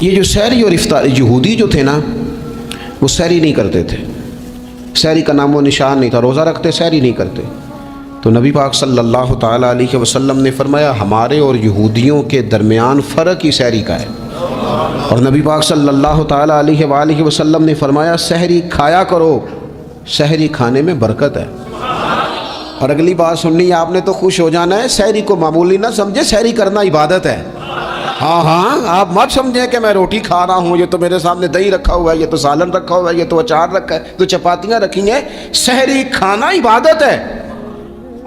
یہ جو سحری اور افطار، یہودی جو تھے نا وہ سحری نہیں کرتے تھے، سحری کا نام و نشان نہیں تھا، روزہ رکھتے سحری نہیں کرتے۔ تو نبی پاک صلی اللہ تعالیٰ علیہ وسلم نے فرمایا ہمارے اور یہودیوں کے درمیان فرق ہی سحری کا ہے، اور نبی پاک صلی اللہ تعالیٰ علیہ وآلہ وسلم نے فرمایا سحری کھایا کرو، سحری کھانے میں برکت ہے۔ اور اگلی بات سننی ہے آپ نے تو خوش ہو جانا ہے، سحری کو معمولی نہ سمجھے، سحری کرنا عبادت ہے۔ ہاں آپ مت سمجھیں کہ میں روٹی کھا رہا ہوں، یہ تو میرے سامنے دہی رکھا ہوا ہے، یہ تو سالن رکھا ہوا ہے، یہ تو اچار رکھا ہے، تو چپاتیاں رکھی ہیں۔ سحری کھانا عبادت ہے۔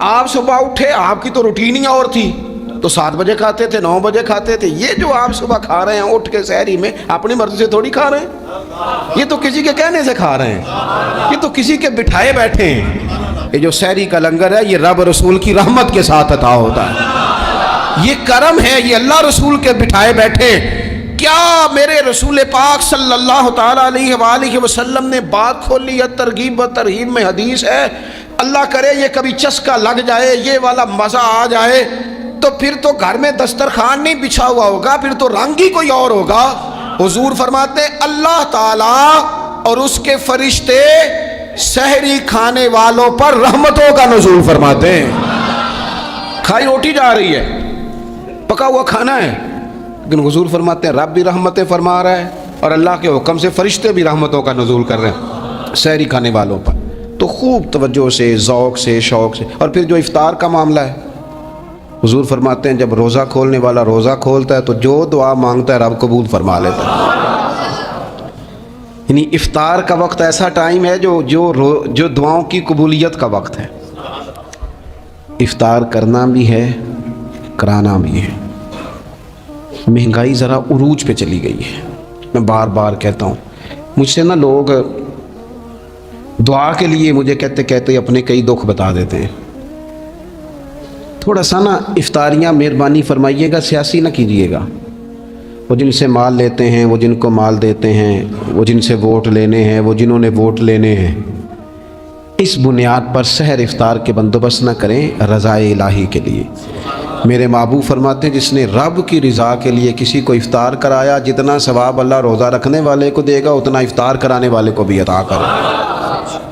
آپ صبح اٹھے، آپ کی تو روٹین ہی اور تھی، تو 7 بجے کھاتے تھے، 9 بجے کھاتے تھے۔ یہ جو آپ صبح کھا رہے ہیں اٹھ کے سحری میں، اپنی مرضی سے تھوڑی کھا رہے ہیں، یہ تو کسی کے کہنے سے کھا رہے ہیں، یہ تو کسی کے بٹھائے بیٹھے ہیں۔ یہ جو سحری کا لنگر ہے یہ رب رسول کی رحمت کے ساتھ عطا ہوتا ہے، یہ کرم ہے، یہ اللہ رسول کے بٹھائے بیٹھے۔ کیا میرے رسول پاک صلی اللہ تعالیٰ علیہ وآلہ وسلم نے بات کھولی ہے، ترغیب و ترہیب میں حدیث ہے، اللہ کرے یہ کبھی چسکا لگ جائے، یہ والا مزہ آ جائے، تو پھر تو گھر میں دسترخوان نہیں بچھا ہوا ہوگا، پھر تو رنگ ہی کوئی اور ہوگا۔ حضور فرماتے ہیں اللہ تعالیٰ اور اس کے فرشتے سحری کھانے والوں پر رحمتوں کا نزول فرماتے ہیں۔ کھائی روٹی جا رہی ہے، پکا ہوا کھانا ہے، لیکن حضور فرماتے ہیں رب بھی رحمتیں فرما رہا ہے اور اللہ کے حکم سے فرشتے بھی رحمتوں کا نزول کر رہے ہیں سحری کھانے والوں پر۔ تو خوب توجہ سے، ذوق سے، شوق سے۔ اور پھر جو افطار کا معاملہ ہے، حضور فرماتے ہیں جب روزہ کھولنے والا روزہ کھولتا ہے تو جو دعا مانگتا ہے رب قبول فرما لیتا ہے۔ یعنی افطار کا وقت ایسا ٹائم ہے جو دعاؤں کی قبولیت کا وقت ہے۔ افطار کرنا بھی ہے، کرانا بھی ہے۔ مہنگائی ذرا عروج پہ چلی گئی ہے، میں بار بار کہتا ہوں، مجھ سے نا لوگ دعا کے لیے مجھے کہتے کہتے اپنے کئی دکھ بتا دیتے ہیں۔ تھوڑا سا نا افطاریاں مہربانی فرمائیے گا سیاسی نہ کیجیے گا۔ وہ جن سے مال لیتے ہیں، وہ جن کو مال دیتے ہیں، وہ جن سے ووٹ لینے ہیں، وہ جنہوں نے ووٹ لینے ہیں، اس بنیاد پر سحر افطار کے بندوبست نہ کریں رضا الہی کے لیے۔ میرے محبوب فرماتے ہیں جس نے رب کی رضا کے لیے کسی کو افطار کرایا، جتنا ثواب اللہ روزہ رکھنے والے کو دے گا اتنا افطار کرانے والے کو بھی عطا کرے۔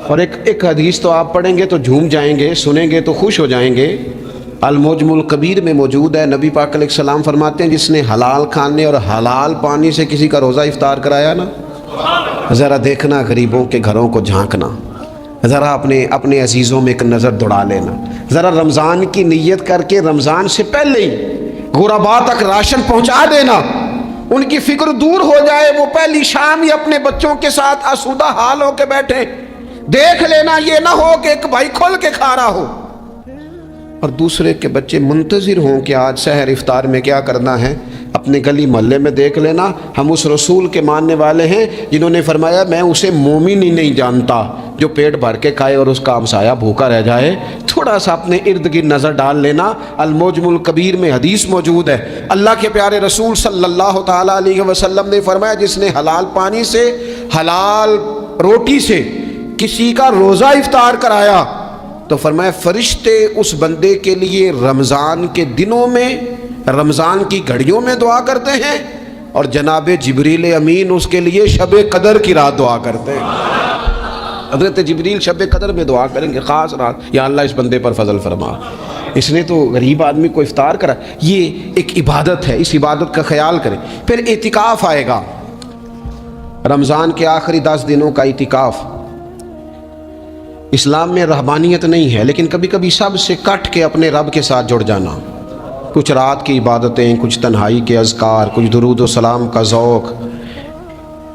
اور ایک حدیث تو آپ پڑھیں گے تو جھوم جائیں گے، سنیں گے تو خوش ہو جائیں گے، المعجم الکبیر میں موجود ہے۔ نبی پاک علیہ السلام فرماتے ہیں جس نے حلال کھانے اور حلال پانی سے کسی کا روزہ افطار کرایا نا، ذرا دیکھنا غریبوں کے گھروں کو جھانکنا، ذرا اپنے عزیزوں میں ایک نظر دوڑا لینا، ذرا رمضان کی نیت کر کے رمضان سے پہلے ہی غرباء تک راشن پہنچا دینا، ان کی فکر دور ہو جائے، وہ پہلی شام ہی اپنے بچوں کے ساتھ آسودہ حال ہو کے بیٹھے۔ دیکھ لینا یہ نہ ہو کہ ایک بھائی کھول کے کھا رہا ہو اور دوسرے کے بچے منتظر ہوں کہ آج سحر افطار میں کیا کرنا ہے۔ اپنے گلی محلے میں دیکھ لینا، ہم اس رسول کے ماننے والے ہیں جنہوں نے فرمایا میں اسے مومن ہی نہیں جانتا جو پیٹ بھر کے کھائے اور اس کا ہمسایہ بھوکا رہ جائے۔ تھوڑا سا اپنے ارد گرد نظر ڈال لینا، المعجم الکبیر میں حدیث موجود ہے۔ اللہ کے پیارے رسول صلی اللہ تعالیٰ علیہ وسلم نے فرمایا جس نے حلال پانی سے، حلال روٹی سے کسی کا روزہ افطار کرایا تو فرمایا فرشتے اس بندے کے لیے رمضان کے دنوں میں، رمضان کی گھڑیوں میں دعا کرتے ہیں، اور جناب جبریل امین اس کے لیے شب قدر کی رات دعا کرتے ہیں۔ حضرت جبریل شب قدر میں دعا کریں گے خاص رات، یا اللہ اس بندے پر فضل فرما، اس نے تو غریب آدمی کو افطار کرا۔ یہ ایک عبادت ہے، اس عبادت کا خیال کریں۔ پھر اعتکاف آئے گا، رمضان کے آخری 10 دنوں کا اعتکاف۔ اسلام میں رہبانیت نہیں ہے، لیکن کبھی کبھی سب سے کٹ کے اپنے رب کے ساتھ جڑ جانا، کچھ رات کی عبادتیں، کچھ تنہائی کے اذکار، کچھ درود و سلام کا ذوق،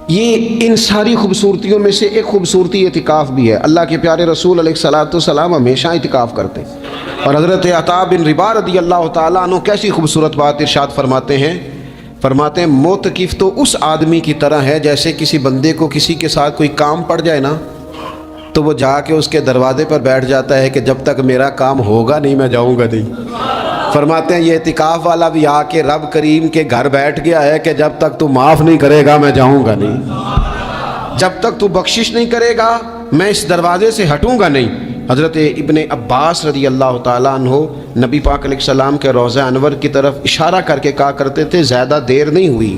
یہ ان ساری خوبصورتیوں میں سے ایک خوبصورتی اعتکاف بھی ہے۔ اللہ کے پیارے رسول علیہ الصلوۃ والسلام ہمیشہ اعتکاف کرتے ہیں، اور حضرت عطا بن رباح رضی اللہ تعالیٰ عنہ کیسی خوبصورت بات ارشاد فرماتے ہیں، معتکف تو اس آدمی کی طرح ہے جیسے کسی بندے کو کسی کے ساتھ کوئی کام پڑ جائے نا تو وہ جا کے اس کے دروازے پر بیٹھ جاتا ہے کہ جب تک میرا کام ہوگا نہیں میں جاؤں گا نہیں۔ فرماتے ہیں یہ اعتکاف والا بھی آ کے رب کریم کے گھر بیٹھ گیا ہے کہ جب تک تو معاف نہیں کرے گا میں جاؤں گا نہیں، جب تک تو بخشش نہیں کرے گا میں اس دروازے سے ہٹوں گا نہیں۔ حضرت ابن عباس رضی اللہ تعالیٰ عنہ نبی پاک علیہ السلام کے روضہ انور کی طرف اشارہ کر کے کہا کرتے تھے زیادہ دیر نہیں ہوئی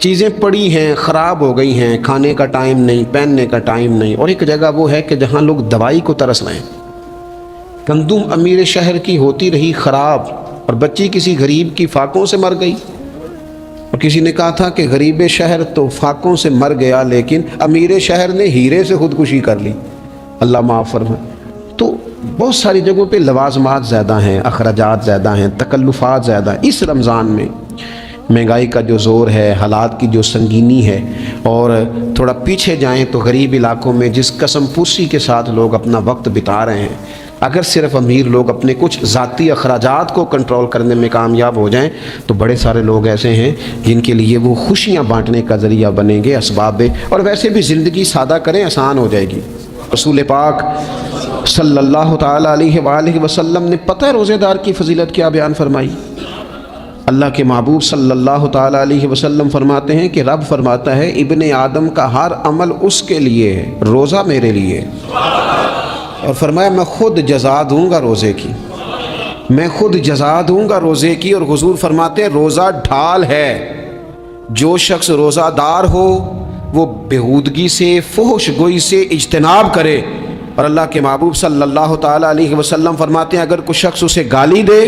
چیزیں پڑی ہیں، خراب ہو گئی ہیں، کھانے کا ٹائم نہیں، پہننے کا ٹائم نہیں، اور ایک جگہ وہ ہے کہ جہاں لوگ دوائی کو ترس رہے ہیں۔ گندم امیر شہر کی ہوتی رہی خراب، اور بچی کسی غریب کی فاقوں سے مر گئی، اور کسی نے کہا تھا کہ غریب شہر تو فاقوں سے مر گیا لیکن امیر شہر نے ہیرے سے خودکشی کر لی، اللہ معاف فرمائے۔ تو بہت ساری جگہوں پہ لوازمات زیادہ ہیں، اخراجات زیادہ ہیں، تکلفات زیادہ ہیں۔ اس رمضان میں مہنگائی کا جو زور ہے، حالات کی جو سنگینی ہے، اور تھوڑا پیچھے جائیں تو غریب علاقوں میں جس قسم پوسی کے ساتھ لوگ اپنا وقت بتا رہے ہیں، اگر صرف امیر لوگ اپنے کچھ ذاتی اخراجات کو کنٹرول کرنے میں کامیاب ہو جائیں تو بڑے سارے لوگ ایسے ہیں جن کے لیے وہ خوشیاں بانٹنے کا ذریعہ بنیں گے، اسباب، اور ویسے بھی زندگی سادہ کریں، آسان ہو جائے گی۔ رسول پاک صلی اللہ تعالیٰ علیہ وآلہ وسلم نے پتہ ہے روزے دار کی فضیلت کیا بیان فرمائی؟ اللہ کے محبوب صلی اللہ تعالیٰ علیہ وسلم فرماتے ہیں کہ رب فرماتا ہے ابن آدم کا ہر عمل اس کے لیے ہے، روزہ میرے لیے، اور فرمایا میں خود جزا دوں گا روزے کی، میں خود جزا دوں گا روزے کی۔ اور حضور فرماتے ہیں روزہ ڈھال ہے، جو شخص روزہ دار ہو وہ بےہودگی سے، فحش گوئی سے اجتناب کرے۔ اور اللہ کے محبوب صلی اللہ تعالیٰ علیہ وسلم فرماتے ہیں اگر کوئی شخص اسے گالی دے،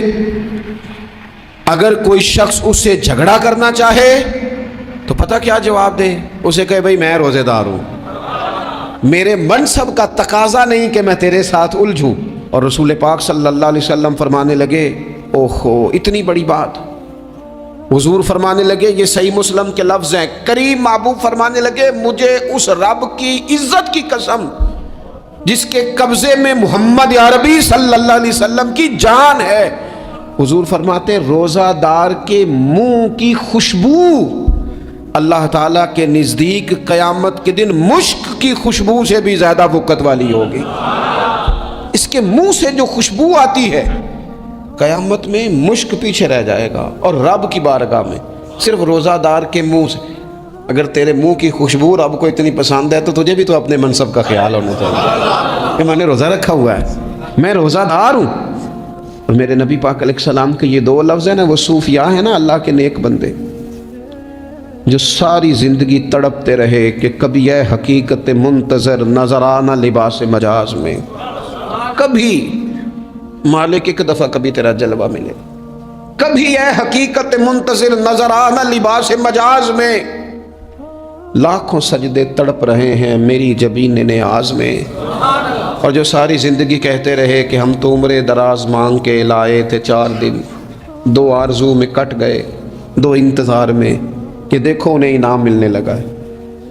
اگر کوئی شخص اس سے جھگڑا کرنا چاہے تو پتہ کیا جواب دے؟ اسے کہے بھائی میں روزے دار ہوں، میرے منصب کا تقاضا نہیں کہ میں تیرے ساتھ الجھوں۔ اور رسول پاک صلی اللہ علیہ وسلم فرمانے لگے اوہو اتنی بڑی بات، حضور فرمانے لگے، یہ صحیح مسلم کے لفظ ہیں، کریم محبوب فرمانے لگے مجھے اس رب کی عزت کی قسم جس کے قبضے میں محمد عربی صلی اللہ علیہ وسلم کی جان ہے، حضور فرماتے روزہ دار کے منہ کی خوشبو اللہ تعالیٰ کے نزدیک قیامت کے دن مشک کی خوشبو سے بھی زیادہ وقت والی ہوگی۔ اس کے منہ سے جو خوشبو آتی ہے قیامت میں مشک پیچھے رہ جائے گا، اور رب کی بارگاہ میں صرف روزہ دار کے منہ سے، اگر تیرے منہ کی خوشبو رب کو اتنی پسند ہے تو تجھے بھی تو اپنے منصب کا خیال ہونا چاہیے کہ میں نے روزہ رکھا ہوا ہے، میں روزہ دار ہوں۔ اور میرے نبی پاک علیہ السلام کے یہ دو لفظ ہیں نا، وہ صوفیاء ہیں نا، اللہ کے نیک بندے جو ساری زندگی تڑپتے رہے کہ کبھی اے حقیقت منتظر نظر آنا لباس مجاز میں، کبھی مالک ایک دفعہ کبھی تیرا جلوہ ملے، کبھی اے حقیقت منتظر نظر آنا لباس مجاز میں، لاکھوں سجدے تڑپ رہے ہیں میری جبین نیاز میں، اور جو ساری زندگی کہتے رہے کہ ہم تو عمر دراز مانگ کے لائے تھے 4 دن، 2 آرزو میں کٹ گئے، 2 انتظار میں، کہ دیکھو انہیں انعام ملنے لگا ہے۔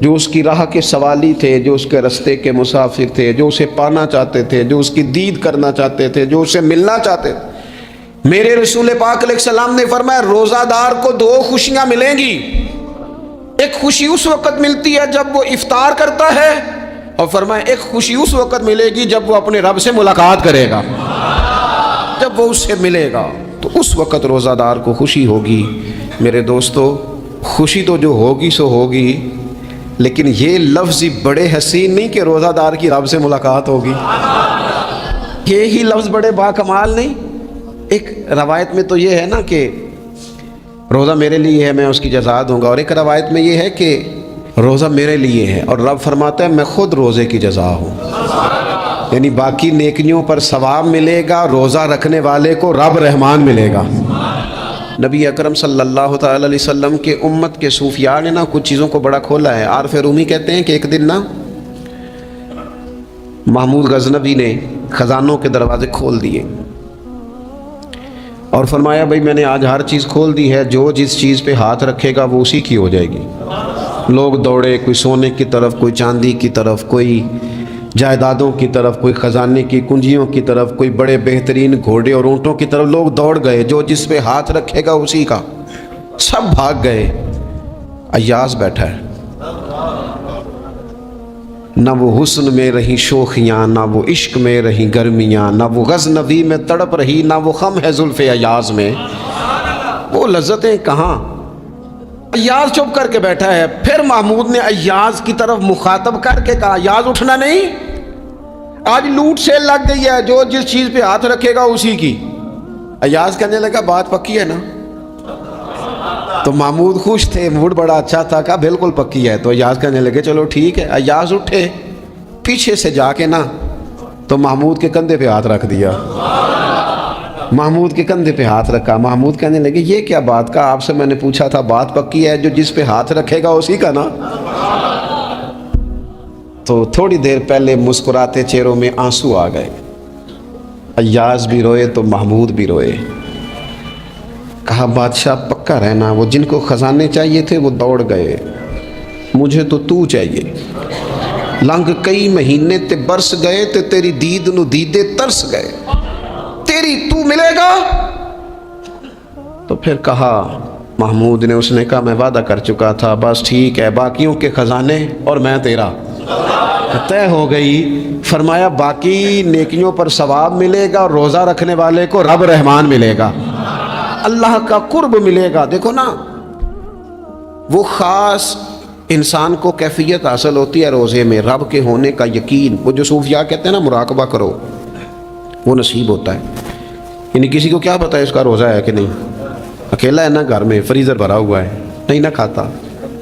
جو اس کی راہ کے سوالی تھے، جو اس کے رستے کے مسافر تھے، جو اسے پانا چاہتے تھے، جو اس کی دید کرنا چاہتے تھے، جو اسے ملنا چاہتے تھے، میرے رسول پاک علیہ السلام نے فرمایا روزہ دار کو 2 خوشیاں ملیں گی۔ ایک خوشی اس وقت ملتی ہے جب وہ افطار کرتا ہے، اور فرمایا ایک خوشی اس وقت ملے گی جب وہ اپنے رب سے ملاقات کرے گا، جب وہ اس سے ملے گا تو اس وقت روزہ دار کو خوشی ہوگی۔ میرے دوستو خوشی تو جو ہوگی سو ہوگی، لیکن یہ لفظ ہی بڑے حسین نہیں کہ روزہ دار کی رب سے ملاقات ہوگی، یہی لفظ بڑے باکمال نہیں؟ ایک روایت میں تو یہ ہے نا کہ روزہ میرے لیے ہے میں اس کی جزا دوں گا، اور ایک روایت میں یہ ہے کہ روزہ میرے لیے ہے اور رب فرماتا ہے میں خود روزے کی جزا ہوں، یعنی باقی نیکیوں پر ثواب ملے گا، روزہ رکھنے والے کو رب رحمان ملے گا۔ نبی اکرم صلی اللہ تعالی علیہ وسلم کے امت کے صوفیاء نے نا کچھ چیزوں کو بڑا کھولا ہے۔ عارف رومی کہتے ہیں کہ ایک دن نا محمود غزنوی نے خزانوں کے دروازے کھول دیے اور فرمایا بھائی میں نے آج ہر چیز کھول دی ہے، جو جس چیز پہ ہاتھ رکھے گا وہ اسی کی ہو جائے گی۔ لوگ دوڑے، کوئی سونے کی طرف، کوئی چاندی کی طرف، کوئی جائیدادوں کی طرف، کوئی خزانے کی کنجیوں کی طرف، کوئی بڑے بہترین گھوڑے اور اونٹوں کی طرف، لوگ دوڑ گئے، جو جس پہ ہاتھ رکھے گا اسی کا، سب بھاگ گئے۔ ایاز بیٹھا ہے، نہ وہ حسن میں رہی شوخیاں، نہ وہ عشق میں رہی گرمیاں، نہ وہ غزنوی میں تڑپ رہی، نہ وہ خم ہے زلف ایاز میں، وہ لذتیں کہاں؟ ایاز چپ کر کے بیٹھا ہے۔ پھر محمود نے ایاز کی طرف مخاطب کر کے کہا ایاز اٹھنا نہیں، آج لوٹ سے لگ گئی ہے، جو جس چیز پہ ہاتھ رکھے گا اسی کی۔ ایاز کہنے لگا بات پکی ہے نا، تو محمود خوش تھے، موڈ بڑا اچھا تھا، کہا بالکل پکی ہے۔ تو ایاز کہنے لگے چلو ٹھیک ہے۔ ایاز اٹھے، پیچھے سے جا کے نا تو محمود کے کندھے پہ ہاتھ رکھ دیا، محمود کے کندھے پہ ہاتھ رکھا۔ محمود کہنے لگے یہ کیا بات کا، آپ سے میں نے پوچھا تھا بات پکی ہے، جو جس پہ ہاتھ رکھے گا اسی کا نا۔ تو تھوڑی دیر پہلے مسکراتے چہروں میں آنسو آ گئے، ایاز بھی روئے تو محمود بھی روئے۔ کہا بادشاہ پکا رہنا، وہ جن کو خزانے چاہیے تھے وہ دوڑ گئے، مجھے تو چاہیے۔ لنگ کئی مہینے تے برس گئے تے تیری دید نو دیدے ترس گئے، تیری تو ملے گا۔ تو پھر کہا محمود نے، اس نے کہا میں وعدہ کر چکا تھا، بس ٹھیک ہے، باقیوں کے خزانے اور میں تیرا طے ہو گئی۔ فرمایا باقی نیکیوں پر ثواب ملے گا اور روزہ رکھنے والے کو رب رحمان ملے گا، اللہ کا قرب ملے گا۔ دیکھو نا، وہ خاص انسان کو کیفیت حاصل ہوتی ہے روزے میں، رب کے ہونے کا یقین۔ وہ جو صوفیاء کہتے ہیں نا مراقبہ کرو، وہ نصیب ہوتا ہے۔ یعنی کسی کو کیا پتہ ہے اس کا روزہ ہے کہ نہیں، اکیلا ہے نا گھر میں، فریزر بھرا ہوا ہے، نہیں نہ کھاتا،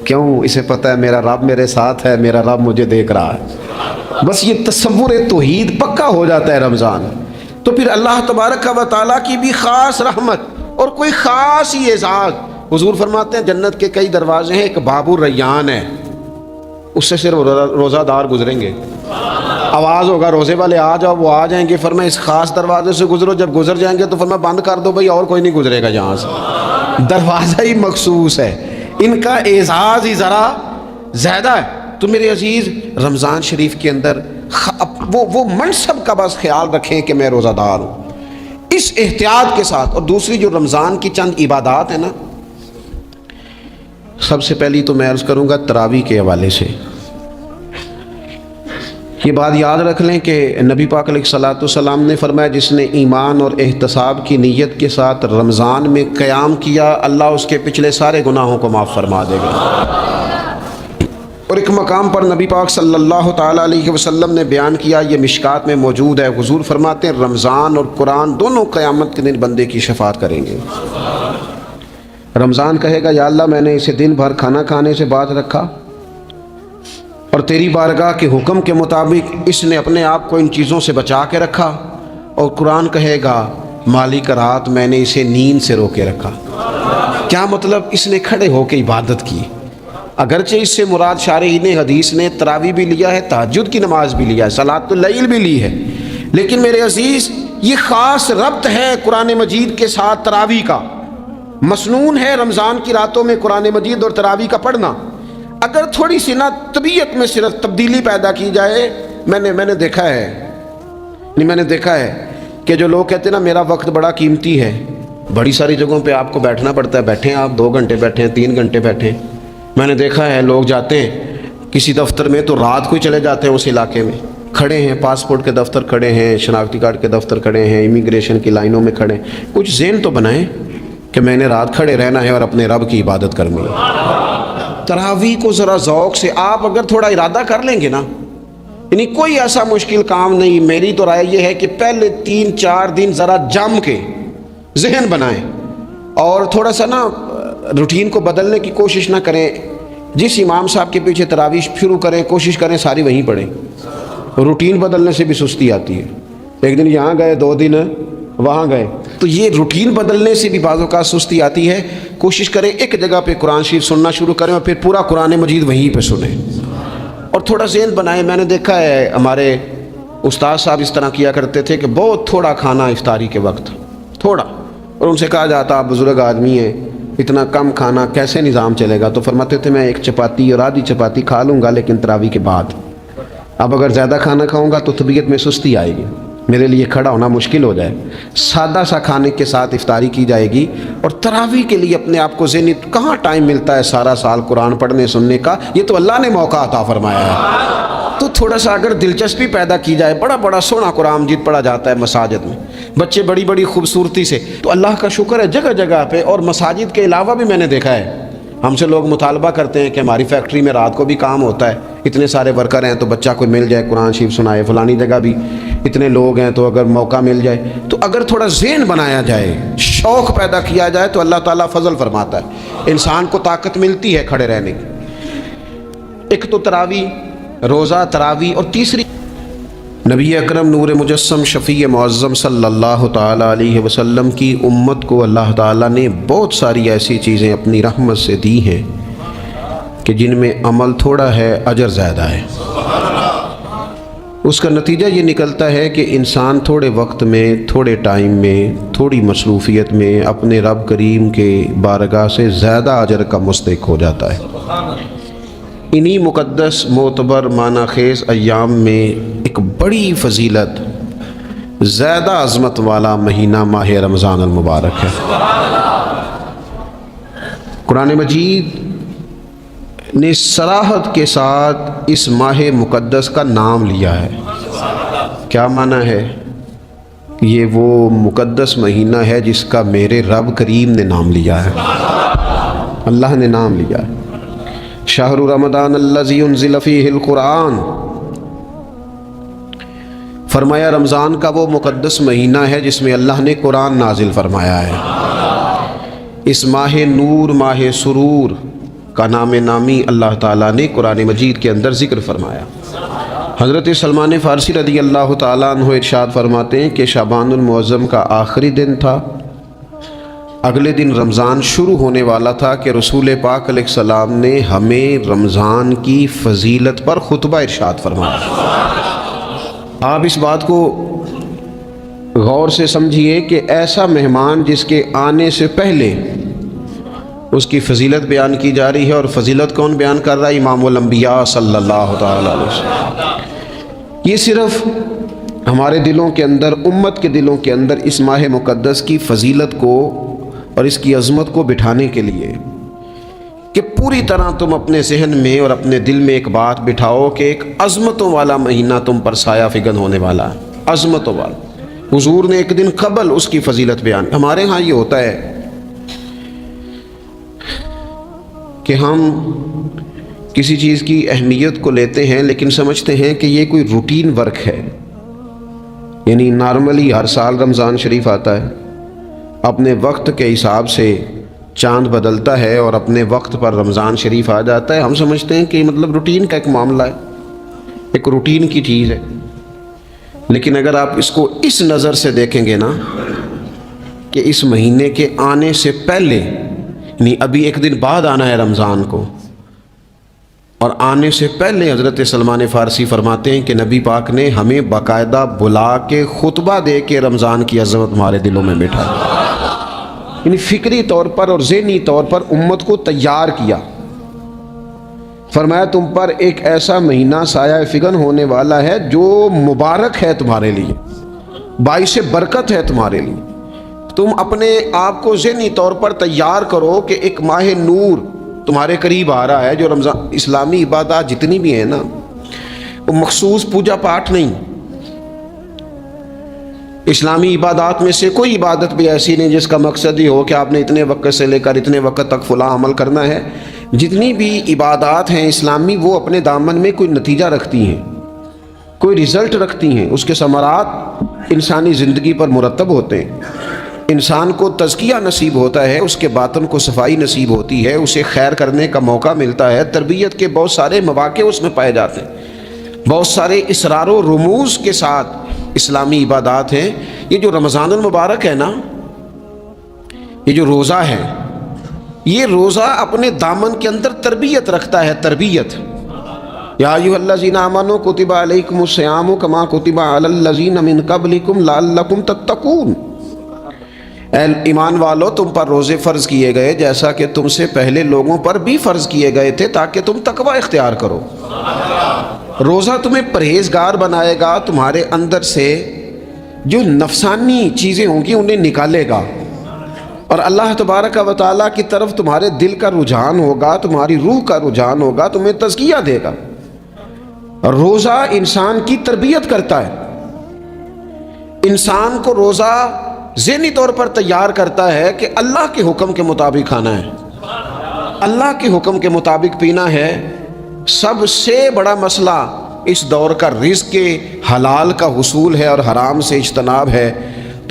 کیوں؟ اسے پتہ ہے میرا رب میرے ساتھ ہے، میرا رب مجھے دیکھ رہا ہے۔ بس یہ تصور توحید پکا ہو جاتا ہے رمضان، تو پھر اللہ تبارک و تعالیٰ کی بھی خاص رحمت اور کوئی خاص ہی اعزاز۔ حضور فرماتے ہیں جنت کے کئی دروازے ہیں، ایک باب الریان ہے، اس سے صرف روزہ دار گزریں گے۔ آواز ہوگا روزے والے آ جاؤ، وہ آ جائیں گے، فرمایا اس خاص دروازے سے گزرو، جب گزر جائیں گے تو فرمایا بند کر دو بھائی، اور کوئی نہیں گزرے گا یہاں سے، دروازہ ہی مخصوص ہے، ان کا اعزاز ہی ذرا زیادہ ہے۔ تو میرے عزیز رمضان شریف کے اندر وہ منصب کا بس خیال رکھیں کہ میں روزہ دار ہوں، اس احتیاط کے ساتھ۔ اور دوسری جو رمضان کی چند عبادات ہیں نا، سب سے پہلی تو میں عرض کروں گا تراویح کے حوالے سے یہ بات یاد رکھ لیں کہ نبی پاک علیہ الصلوۃ والسلام نے فرمایا جس نے ایمان اور احتساب کی نیت کے ساتھ رمضان میں قیام کیا، اللہ اس کے پچھلے سارے گناہوں کو معاف فرما دے گا۔ اور ایک مقام پر نبی پاک صلی اللہ تعالیٰ علیہ وسلم نے بیان کیا، یہ مشکات میں موجود ہے، حضور فرماتے ہیں رمضان اور قرآن دونوں قیامت کے دن بندے کی شفاعت کریں گے۔ رمضان کہے گا یا اللہ میں نے اسے دن بھر کھانا کھانے سے باز رکھا اور تیری بارگاہ کے حکم کے مطابق اس نے اپنے آپ کو ان چیزوں سے بچا کے رکھا۔ اور قرآن کہے گا مالک رات میں نے اسے نیند سے روکے رکھا۔ کیا مطلب؟ اس نے کھڑے ہو کے عبادت کی، اگرچہ اس سے مراد شارحین حدیث نے تراویح بھی لیا ہے، تہجد کی نماز بھی لیا ہے، صلاۃ اللیل بھی لی ہے، لیکن میرے عزیز یہ خاص ربط ہے قرآن مجید کے ساتھ تراویح کا۔ مسنون ہے رمضان کی راتوں میں قرآن مجید اور تراویح کا پڑھنا۔ اگر تھوڑی سی نا طبیعت میں صرف تبدیلی پیدا کی جائے، میں نے دیکھا ہے کہ جو لوگ کہتے ہیں نا میرا وقت بڑا قیمتی ہے، بڑی ساری جگہوں پہ آپ کو بیٹھنا پڑتا ہے، بیٹھیں آپ 2 گھنٹے بیٹھیں، 3 گھنٹے بیٹھیں۔ میں نے دیکھا ہے لوگ جاتے ہیں کسی دفتر میں تو رات کو ہی چلے جاتے ہیں اس علاقے میں، کھڑے ہیں، پاسپورٹ کے دفتر کھڑے ہیں، شناختی کارڈ کے دفتر کھڑے ہیں، امیگریشن کی لائنوں میں کھڑے ہیں۔ کچھ ذہن تو بنائیں کہ میں نے رات کھڑے رہنا ہے اور اپنے رب کی عبادت کرنی ہے۔ تراویح کو ذرا ذوق سے آپ اگر تھوڑا ارادہ کر لیں گے نا، یعنی کوئی ایسا مشکل کام نہیں۔ میری تو رائے یہ ہے کہ پہلے 3-4 دن ذرا جم کے ذہن بنائیں اور تھوڑا سا نا روٹین کو بدلنے کی کوشش نہ کریں۔ جس امام صاحب کے پیچھے تراویح شروع کریں، کوشش کریں ساری وہیں پڑھیں۔ روٹین بدلنے سے بھی سستی آتی ہے، ایک دن یہاں گئے 2 دن وہاں گئے، تو یہ روٹین بدلنے سے بھی بعض اوقات سستی آتی ہے۔ کوشش کریں ایک جگہ پہ قرآن شریف سننا شروع کریں اور پھر پورا قرآن مجید وہیں پہ سنیں اور تھوڑا ذہن بنائیں۔ میں نے دیکھا ہے ہمارے استاد صاحب اس طرح کیا کرتے تھے کہ بہت تھوڑا کھانا افطاری کے وقت، تھوڑا، اور ان سے کہا جاتا آپ بزرگ آدمی ہیں، اتنا کم کھانا کیسے نظام چلے گا؟ تو فرماتے تھے میں 1 چپاتی اور آدھی چپاتی کھا لوں گا لیکن تراویح کے بعد۔ اب اگر زیادہ کھانا کھاؤں گا تو طبیعت میں سستی آئے گی، میرے لیے کھڑا ہونا مشکل ہو جائے۔ سادہ سا کھانے کے ساتھ افطاری کی جائے گی اور تراویح کے لیے اپنے آپ کو ذہنی کہاں ٹائم ملتا ہے سارا سال قرآن پڑھنے سننے کا، یہ تو اللہ نے موقع عطا فرمایا ہے۔ تو تھوڑا سا اگر دلچسپی پیدا کی جائے، بڑا سونا قرآن مجید پڑھا جاتا ہے مساجد میں، بچے بڑی خوبصورتی سے، تو اللہ کا شکر ہے جگہ جگہ پہ۔ اور مساجد کے علاوہ بھی میں نے دیکھا ہے ہم سے لوگ مطالبہ کرتے ہیں کہ ہماری فیکٹری میں رات کو بھی کام ہوتا ہے، اتنے سارے ورکر ہیں تو بچہ کوئی مل جائے قرآن شریف سنائے، فلانی جگہ بھی اتنے لوگ ہیں تو اگر موقع مل جائے۔ تو اگر تھوڑا ذہن بنایا جائے، شوق پیدا کیا جائے تو اللہ تعالیٰ فضل فرماتا ہے، انسان کو طاقت ملتی ہے کھڑے رہنے کی۔ ایک تو تراویح، روزہ، تراویح، اور تیسری نبی اکرم نور مجسم شفیع معظم صلی اللہ تعالیٰ علیہ وسلم کی امت کو اللہ تعالیٰ نے بہت ساری ایسی چیزیں اپنی رحمت سے دی ہیں کہ جن میں عمل تھوڑا ہے، اجر زیادہ ہے۔ اس کا نتیجہ یہ نکلتا ہے کہ انسان تھوڑے وقت میں، تھوڑے ٹائم میں، تھوڑی مصروفیت میں اپنے رب کریم کے بارگاہ سے زیادہ اجر کا مستحق ہو جاتا ہے۔ انہی مقدس، معتبر، معنی خیز ایام میں ایک بڑی فضیلت، زیادہ عظمت والا مہینہ ماہ رمضان المبارک ہے۔ قرآن مجید نے صراحت کے ساتھ اس ماہ مقدس کا نام لیا ہے۔ کیا معنی ہے؟ یہ وہ مقدس مہینہ ہے جس کا میرے رب کریم نے نام لیا ہے، اللہ نے نام لیا ہے۔ شہر رمضان الذی انزل فیہ القرآن، فرمایا رمضان کا وہ مقدس مہینہ ہے جس میں اللہ نے قرآن نازل فرمایا ہے۔ اس ماہ نور، ماہ سرور کا نام نامی اللہ تعالیٰ نے قرآن مجید کے اندر ذکر فرمایا۔ حضرت سلمان فارسی رضی اللہ تعالیٰ عنہ ارشاد فرماتے ہیں کہ شعبان المعظم کا آخری دن تھا، اگلے دن رمضان شروع ہونے والا تھا کہ رسول پاک علیہ السلام نے ہمیں رمضان کی فضیلت پر خطبہ ارشاد فرمایا۔ آپ اس بات کو غور سے سمجھیے کہ ایسا مہمان جس کے آنے سے پہلے اس کی فضیلت بیان کی جا رہی ہے، اور فضیلت کون بیان کر رہا ہے؟ امام الانبیاء صلی اللہ تعالیٰ علیہ وسلم۔ یہ صرف ہمارے دلوں کے اندر، امت کے دلوں کے اندر اس ماہ مقدس کی فضیلت کو اور اس کی عظمت کو بٹھانے کے لیے کہ پوری طرح تم اپنے ذہن میں اور اپنے دل میں ایک بات بٹھاؤ کہ ایک عظمتوں والا مہینہ تم پر سایہ فگن ہونے والا ہے، عظمتوں والا۔ حضور نے ایک دن قبل اس کی فضیلت بیان۔ ہمارے ہاں یہ ہوتا ہے کہ ہم کسی چیز کی اہمیت کو لیتے ہیں لیکن سمجھتے ہیں کہ یہ کوئی روٹین ورک ہے، یعنی نارملی ہر سال رمضان شریف آتا ہے، اپنے وقت کے حساب سے چاند بدلتا ہے اور اپنے وقت پر رمضان شریف آ جاتا ہے۔ ہم سمجھتے ہیں کہ مطلب روٹین کا ایک معاملہ ہے، ایک روٹین کی چیز ہے۔ لیکن اگر آپ اس کو اس نظر سے دیکھیں گے نا کہ اس مہینے کے آنے سے پہلے، یعنی ابھی ایک دن بعد آنا ہے رمضان کو، اور آنے سے پہلے حضرت سلمان فارسی فرماتے ہیں کہ نبی پاک نے ہمیں باقاعدہ بلا کے خطبہ دے کے رمضان کی عظمت ہمارے دلوں میں بیٹھا، یعنی فکری طور پر اور ذہنی طور پر امت کو تیار کیا۔ فرمایا تم پر ایک ایسا مہینہ سایہ فگن ہونے والا ہے جو مبارک ہے تمہارے لیے، باعث برکت ہے تمہارے لیے۔ تم اپنے آپ کو ذہنی طور پر تیار کرو کہ ایک ماہ نور تمہارے قریب آ رہا ہے۔ جو رمضان، اسلامی عبادات جتنی بھی ہیں نا، وہ مخصوص پوجا پاٹ نہیں۔ اسلامی عبادات میں سے کوئی عبادت بھی ایسی نہیں جس کا مقصد ہی ہو کہ آپ نے اتنے وقت سے لے کر اتنے وقت تک فلاں عمل کرنا ہے۔ جتنی بھی عبادات ہیں اسلامی، وہ اپنے دامن میں کوئی نتیجہ رکھتی ہیں، کوئی رزلٹ رکھتی ہیں، اس کے ثمرات انسانی زندگی پر مرتب ہوتے ہیں۔ انسان کو تزکیہ نصیب ہوتا ہے، اس کے باطن کو صفائی نصیب ہوتی ہے، اسے خیر کرنے کا موقع ملتا ہے، تربیت کے بہت سارے مواقع اس میں پائے جاتے ہیں، بہت سارے اسرار و رموز کے ساتھ اسلامی عبادات ہیں۔ یہ جو رمضان المبارک ہے نا، یہ جو روزہ ہے، یہ روزہ اپنے دامن کے اندر تربیت رکھتا ہے، تربیت۔ یا ایھا الذین آمنوا کتب علیکم الصیام کما کتب علی الذین من قبلکم لعلکم تتقون۔ اے ایمان والو، تم پر روزے فرض کیے گئے جیسا کہ تم سے پہلے لوگوں پر بھی فرض کیے گئے تھے تاکہ تم تقوی اختیار کرو۔ روزہ تمہیں پرہیزگار بنائے گا، تمہارے اندر سے جو نفسانی چیزیں ہوں گی انہیں نکالے گا، اور اللہ تبارک و تعالیٰ کی طرف تمہارے دل کا رجحان ہوگا، تمہاری روح کا رجحان ہوگا، تمہیں تزکیہ دے گا۔ روزہ انسان کی تربیت کرتا ہے، انسان کو روزہ ذہنی طور پر تیار کرتا ہے کہ اللہ کے حکم کے مطابق کھانا ہے، اللہ کے حکم کے مطابق پینا ہے۔ سب سے بڑا مسئلہ اس دور کا رزق کے حلال کا حصول ہے اور حرام سے اجتناب ہے۔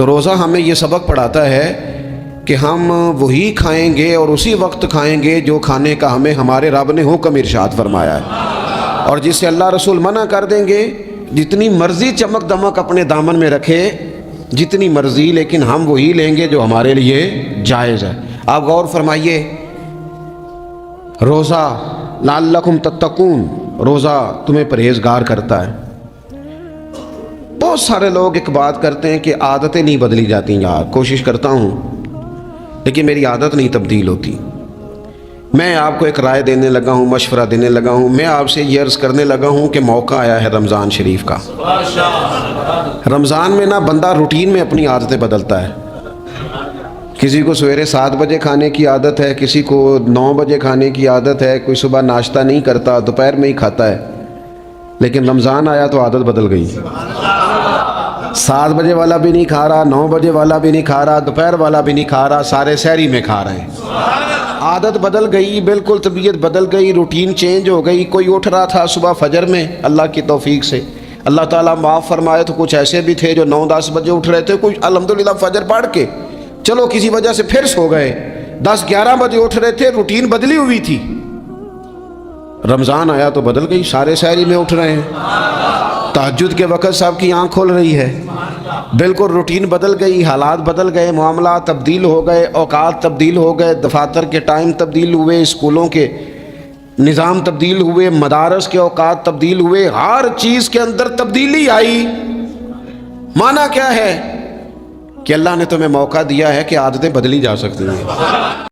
تو روزہ ہمیں یہ سبق پڑھاتا ہے کہ ہم وہی کھائیں گے اور اسی وقت کھائیں گے جو کھانے کا ہمیں ہمارے رب نے حکم ارشاد فرمایا ہے، اور جس سے اللہ رسول منع کر دیں گے جتنی مرضی چمک دمک اپنے دامن میں رکھے، جتنی مرضی، لیکن ہم وہی لیں گے جو ہمارے لیے جائز ہے۔ آپ غور فرمائیے، روزہ لعلکم تتقون، روزہ تمہیں پرہیزگار کرتا ہے۔ بہت سارے لوگ ایک بات کرتے ہیں کہ عادتیں نہیں بدلی جاتی، یار کوشش کرتا ہوں لیکن میری عادت نہیں تبدیل ہوتی۔ میں آپ کو ایک رائے دینے لگا ہوں، مشورہ دینے لگا ہوں، میں آپ سے یہ عرض کرنے لگا ہوں کہ موقع آیا ہے رمضان شریف کا۔ رمضان میں نا بندہ روٹین میں اپنی عادتیں بدلتا ہے۔ کسی کو سویرے 7 بجے کھانے کی عادت ہے، کسی کو 9 بجے کھانے کی عادت ہے، کوئی صبح ناشتہ نہیں کرتا، دوپہر میں ہی کھاتا ہے، لیکن رمضان آیا تو عادت بدل گئی۔ 7 بجے والا بھی نہیں کھا رہا، 9 بجے والا بھی نہیں کھا رہا، دوپہر والا بھی نہیں کھا رہا، سارے سحری میں کھا رہے ہیں۔ عادت بدل گئی، بالکل طبیعت بدل گئی، روٹین چینج ہو گئی۔ کوئی اٹھ رہا تھا صبح فجر میں اللہ کی توفیق سے، اللہ تعالیٰ معاف فرمائے، تو کچھ ایسے بھی تھے جو 9-10 بجے اٹھ رہے تھے، کچھ الحمدللہ فجر پڑھ کے چلو کسی وجہ سے پھر سو گئے، 10-11 بجے اٹھ رہے تھے، روٹین بدلی ہوئی تھی۔ رمضان آیا تو بدل گئی، سارے سحری میں اٹھ رہے ہیں، تہجد کے وقت صاحب کی آنکھ کھول رہی ہے، بالکل روٹین بدل گئی، حالات بدل گئے، معاملات تبدیل ہو گئے، اوقات تبدیل ہو گئے، دفاتر کے ٹائم تبدیل ہوئے، اسکولوں کے نظام تبدیل ہوئے، مدارس کے اوقات تبدیل ہوئے، ہر چیز کے اندر تبدیلی آئی۔ معنی کیا ہے کہ اللہ نے تمہیں موقع دیا ہے کہ عادتیں بدلی جا سکتی ہیں۔